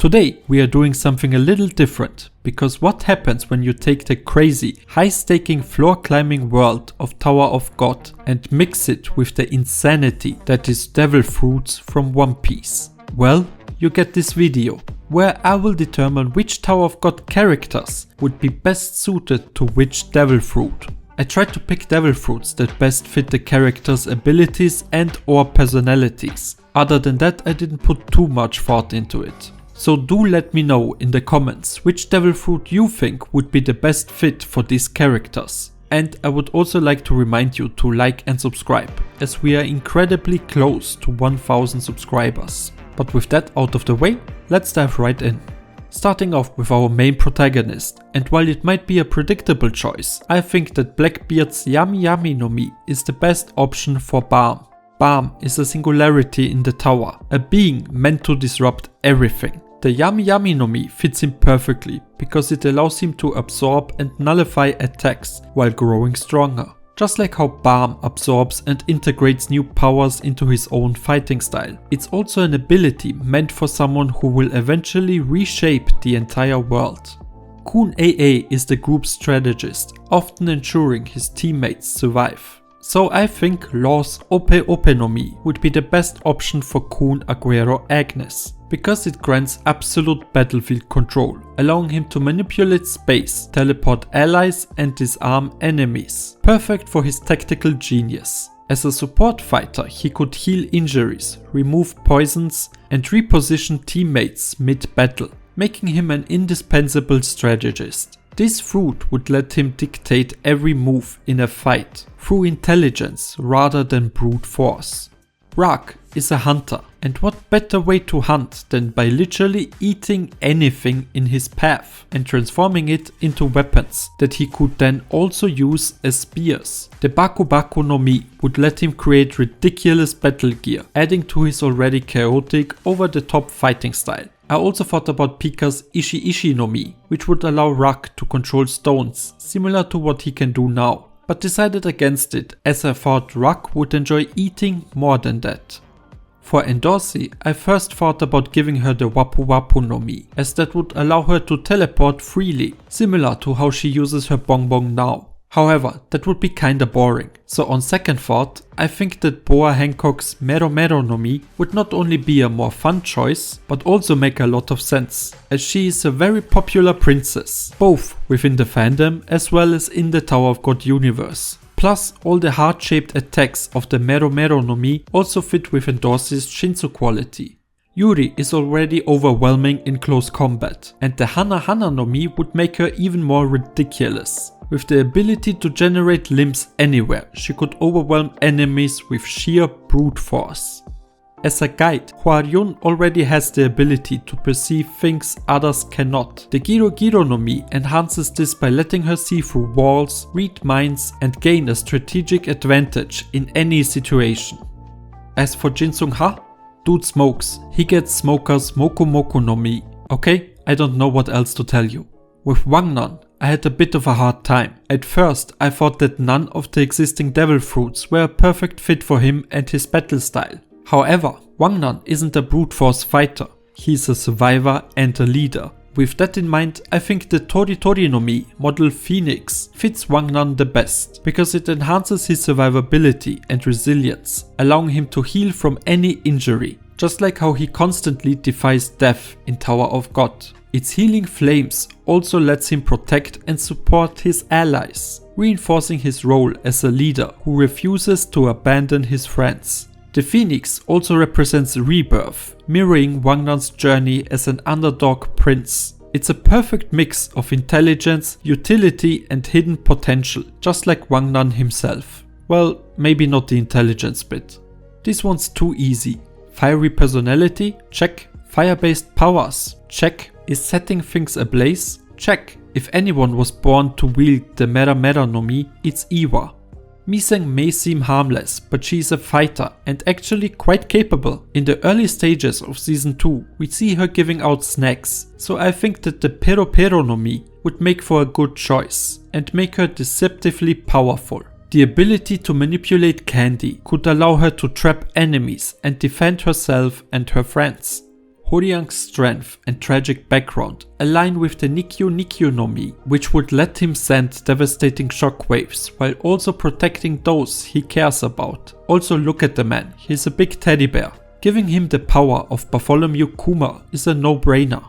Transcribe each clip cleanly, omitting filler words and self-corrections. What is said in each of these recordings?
Today we are doing something a little different, because what happens when you take the crazy, high-staking floor-climbing world of Tower of God and mix it with the insanity that is devil fruits from One Piece? Well, you get this video, where I will determine which Tower of God characters would be best suited to which devil fruit. I tried to pick devil fruits that best fit the characters' abilities and or personalities. Other than that, I didn't put too much thought into it. So do let me know in the comments which devil fruit you think would be the best fit for these characters. And I would also like to remind you to like and subscribe, as we are incredibly close to 1000 subscribers. But with that out of the way, let's dive right in. Starting off with our main protagonist, and while it might be a predictable choice, I think that Blackbeard's Yami Yami no Mi is the best option for Balm. Balm is a singularity in the tower, a being meant to disrupt everything. The Yami Yami no Mi fits him perfectly because it allows him to absorb and nullify attacks while growing stronger. Just like how Balm absorbs and integrates new powers into his own fighting style, it's also an ability meant for someone who will eventually reshape the entire world. Kun AA is the group's strategist, often ensuring his teammates survive. So I think Law's Ope Ope no Mi would be the best option for Kun Aguero Agnes, because it grants absolute battlefield control, allowing him to manipulate space, teleport allies and disarm enemies. Perfect for his tactical genius. As a support fighter, he could heal injuries, remove poisons and reposition teammates mid-battle, making him an indispensable strategist. This fruit would let him dictate every move in a fight through intelligence rather than brute force. Rock is a hunter, and what better way to hunt than by literally eating anything in his path and transforming it into weapons that he could then also use as spears. The Baku Baku no Mi would let him create ridiculous battle gear, adding to his already chaotic, over-the-top fighting style. I also thought about Pika's Ishi Ishi no Mi, which would allow Rock to control stones, similar to what he can do now, but decided against it as I thought Rock would enjoy eating more than that. For Endorsi, I first thought about giving her the Wapu Wapu no Mi, as that would allow her to teleport freely, similar to how she uses her Bonbon now. However, that would be kinda boring, so on second thought, I think that Boa Hancock's Mero Mero no Mi would not only be a more fun choice, but also make a lot of sense, as she is a very popular princess, both within the fandom as well as in the Tower of God universe. Plus, all the heart-shaped attacks of the Mero Mero no Mi also fit with Endorsi's Shinsu quality. Yuri is already overwhelming in close combat, and the Hana Hana no Mi would make her even more ridiculous. With the ability to generate limbs anywhere, she could overwhelm enemies with sheer brute force. As a guide, Hwaryun already has the ability to perceive things others cannot. The Giro Giro no Mi enhances this by letting her see through walls, read minds and gain a strategic advantage in any situation. As for Jinsung Ha, dude smokes. He gets Smoker's Moku Moku no Mi. Okay, I don't know what else to tell you. With Wangnan, I had a bit of a hard time. At first, I thought that none of the existing devil fruits were a perfect fit for him and his battle style. However, Wangnan isn't a brute force fighter. He's a survivor and a leader. With that in mind, I think the Tori Tori no Mi model Phoenix fits Wangnan the best, because it enhances his survivability and resilience, allowing him to heal from any injury, just like how he constantly defies death in Tower of God. Its healing flames also lets him protect and support his allies, reinforcing his role as a leader who refuses to abandon his friends. The Phoenix also represents rebirth, mirroring Wangnan's journey as an underdog prince. It's a perfect mix of intelligence, utility and hidden potential, just like Wangnan himself. Well, maybe not the intelligence bit. This one's too easy. Fiery personality? Check. Fire-based powers? Check. Is setting things ablaze? Check. If anyone was born to wield the Mera Mera no Mi, it's Iwa. Miseng may seem harmless, but she is a fighter and actually quite capable. In the early stages of season 2, we see her giving out snacks, so I think that the Pero Pero no Mi would make for a good choice and make her deceptively powerful. The ability to manipulate candy could allow her to trap enemies and defend herself and her friends. Horiyang's strength and tragic background align with the Nikyu no Mi, which would let him send devastating shockwaves while also protecting those he cares about. Also look at the man, he's a big teddy bear. Giving him the power of Bartholomew Kuma is a no-brainer.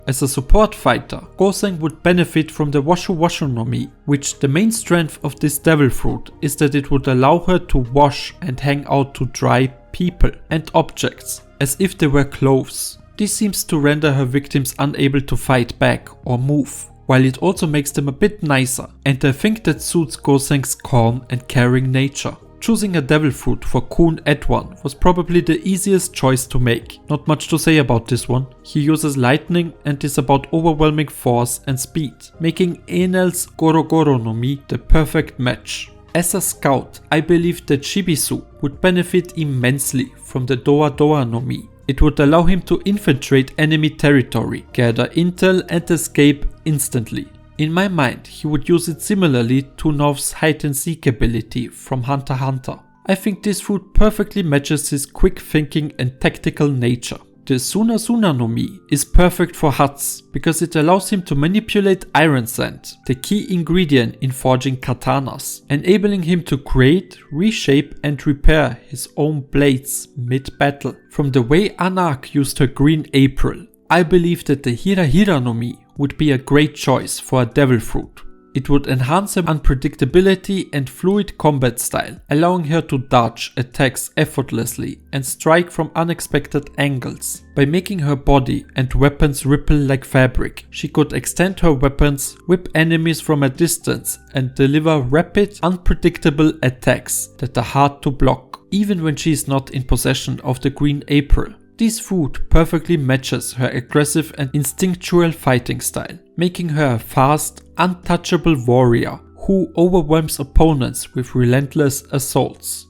As a support fighter, Goseng would benefit from the Washu Washu no Mi, which the main strength of this devil fruit is that it would allow her to wash and hang out to dry people and objects, as if they were clothes. This seems to render her victims unable to fight back or move, while it also makes them a bit nicer, and I think that suits Goseng's calm and caring nature. Choosing a devil fruit for Kun Edwan was probably the easiest choice to make. Not much to say about this one. He uses lightning and is about overwhelming force and speed, making Enel's Goro Goro no Mi the perfect match. As a scout, I believe that Shibisu would benefit immensely from the Doa Doa no Mi. It would allow him to infiltrate enemy territory, gather intel and escape instantly. In my mind, he would use it similarly to Nov's hide and seek ability from Hunter x Hunter. I think this fruit perfectly matches his quick thinking and tactical nature. The Suna Suna no Mi is perfect for Hats because it allows him to manipulate iron sand, the key ingredient in forging katanas, enabling him to create, reshape and repair his own blades mid-battle. From the way Anak used her green April, I believe that the Hira Hira no Mi would be a great choice for a devil fruit. It would enhance her unpredictability and fluid combat style, allowing her to dodge attacks effortlessly and strike from unexpected angles. By making her body and weapons ripple like fabric, she could extend her weapons, whip enemies from a distance and deliver rapid, unpredictable attacks that are hard to block, even when she is not in possession of the green April. This fruit perfectly matches her aggressive and instinctual fighting style, making her a fast, untouchable warrior who overwhelms opponents with relentless assaults.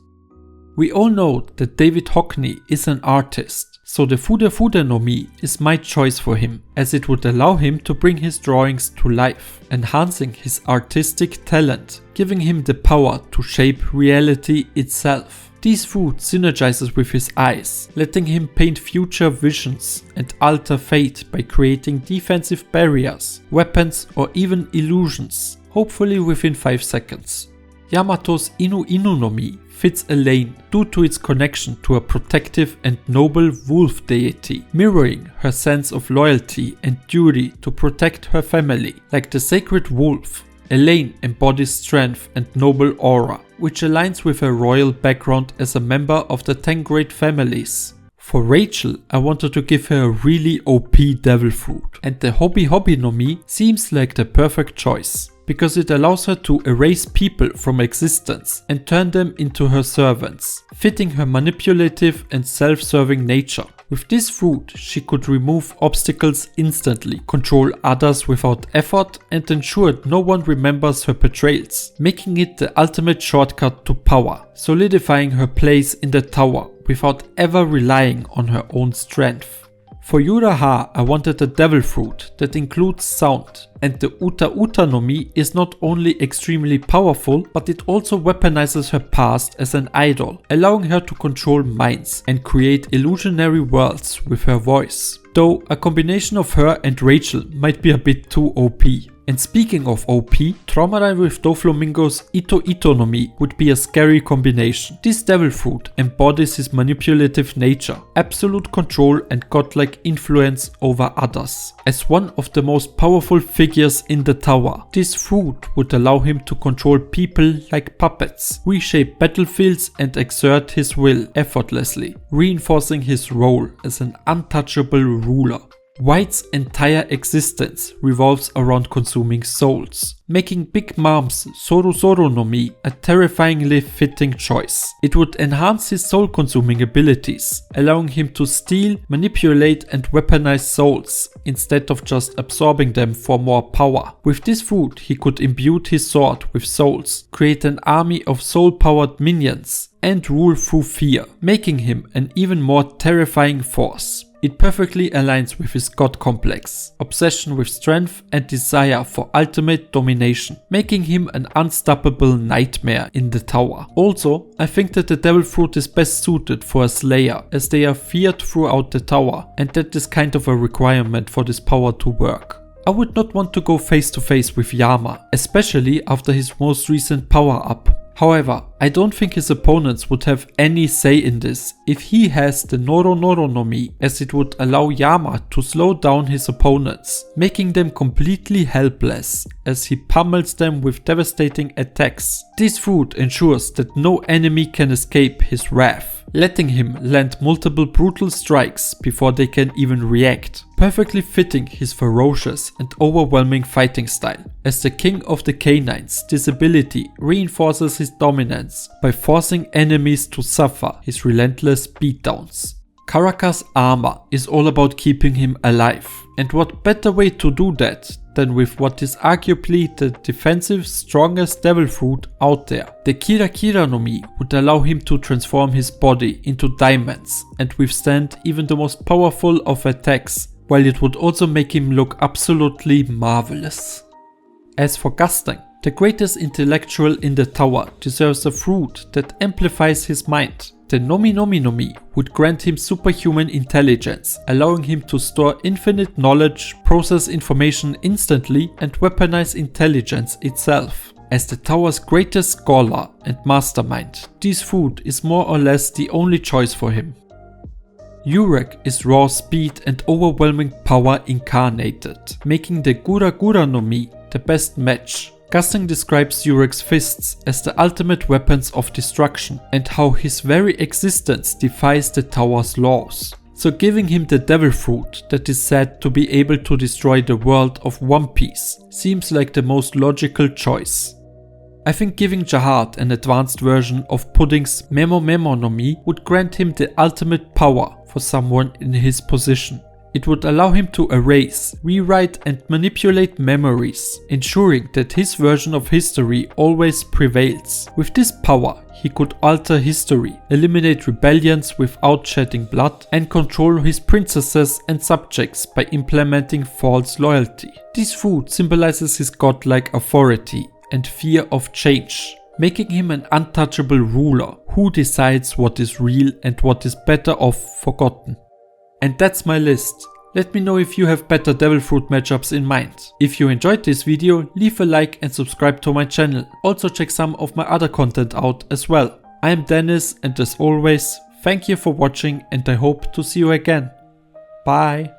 We all know that David Hockney is an artist, so the Fude Fude no Mi is my choice for him, as it would allow him to bring his drawings to life, enhancing his artistic talent, giving him the power to shape reality itself. This fruit synergizes with his eyes, letting him paint future visions and alter fate by creating defensive barriers, weapons or even illusions, hopefully within 5 seconds. Yamato's Inu Inu no Mi fits Elaine due to its connection to a protective and noble wolf deity, mirroring her sense of loyalty and duty to protect her family. Like the sacred wolf, Elaine embodies strength and noble aura, which aligns with her royal background as a member of the 10 great families. For Rachel, I wanted to give her a really OP devil fruit, and the Hobby Hobby no Mi seems like the perfect choice, because it allows her to erase people from existence and turn them into her servants, fitting her manipulative and self-serving nature. With this fruit, she could remove obstacles instantly, control others without effort, and ensure no one remembers her betrayals, making it the ultimate shortcut to power, solidifying her place in the tower without ever relying on her own strength. For Yuraha, I wanted a devil fruit that includes sound, and the Uta Uta no Mi is not only extremely powerful, but it also weaponizes her past as an idol, allowing her to control minds and create illusionary worlds with her voice. Though a combination of her and Rachel might be a bit too OP. And speaking of OP, Traumadine with Doflamingo's Ito Ito no Mi would be a scary combination. This devil fruit embodies his manipulative nature, absolute control and godlike influence over others. As one of the most powerful figures in the tower, this fruit would allow him to control people like puppets, reshape battlefields and exert his will effortlessly, reinforcing his role as an untouchable ruler. White's entire existence revolves around consuming souls, making Big Mom's Soru Soru no Mi a terrifyingly fitting choice. It would enhance his soul-consuming abilities, allowing him to steal, manipulate and weaponize souls, instead of just absorbing them for more power. With this fruit, he could imbue his sword with souls, create an army of soul-powered minions, and rule through fear, making him an even more terrifying force. It perfectly aligns with his god complex, obsession with strength and desire for ultimate domination, making him an unstoppable nightmare in the tower. Also, I think that the devil fruit is best suited for a slayer, as they are feared throughout the tower, and that is kind of a requirement for this power to work. I would not want to go face to face with Yama, especially after his most recent power up. However, I don't think his opponents would have any say in this if he has the Noro Noro no Mi, as it would allow Yama to slow down his opponents, making them completely helpless as he pummels them with devastating attacks. This fruit ensures that no enemy can escape his wrath, letting him land multiple brutal strikes before they can even react, perfectly fitting his ferocious and overwhelming fighting style. As the king of the canines, this ability reinforces his dominance by forcing enemies to suffer his relentless beatdowns. Karaka's armor is all about keeping him alive, and what better way to do that than with what is arguably the defensive strongest devil fruit out there. The Kira Kira no Mi would allow him to transform his body into diamonds and withstand even the most powerful of attacks, while it would also make him look absolutely marvelous. As for Gusting, the greatest intellectual in the tower deserves a fruit that amplifies his mind. The Nomi Nomi no Mi would grant him superhuman intelligence, allowing him to store infinite knowledge, process information instantly, and weaponize intelligence itself. As the tower's greatest scholar and mastermind, this fruit is more or less the only choice for him. Urek is raw speed and overwhelming power incarnated, making the Gura Gura no Mi the best match. Gusting describes Urek's fists as the ultimate weapons of destruction and how his very existence defies the tower's laws. So giving him the devil fruit that is said to be able to destroy the world of One Piece seems like the most logical choice. I think giving Jahad an advanced version of Pudding's Memo Memo no Mi would grant him the ultimate power for someone in his position. It would allow him to erase, rewrite and manipulate memories, ensuring that his version of history always prevails. With this power, he could alter history, eliminate rebellions without shedding blood, and control his princesses and subjects by implementing false loyalty. This fruit symbolizes his godlike authority and fear of change, making him an untouchable ruler who decides what is real and what is better off forgotten. And that's my list. Let me know if you have better devil fruit matchups in mind. If you enjoyed this video, leave a like and subscribe to my channel. Also check some of my other content out as well. I am Dennis, and as always, thank you for watching and I hope to see you again. Bye.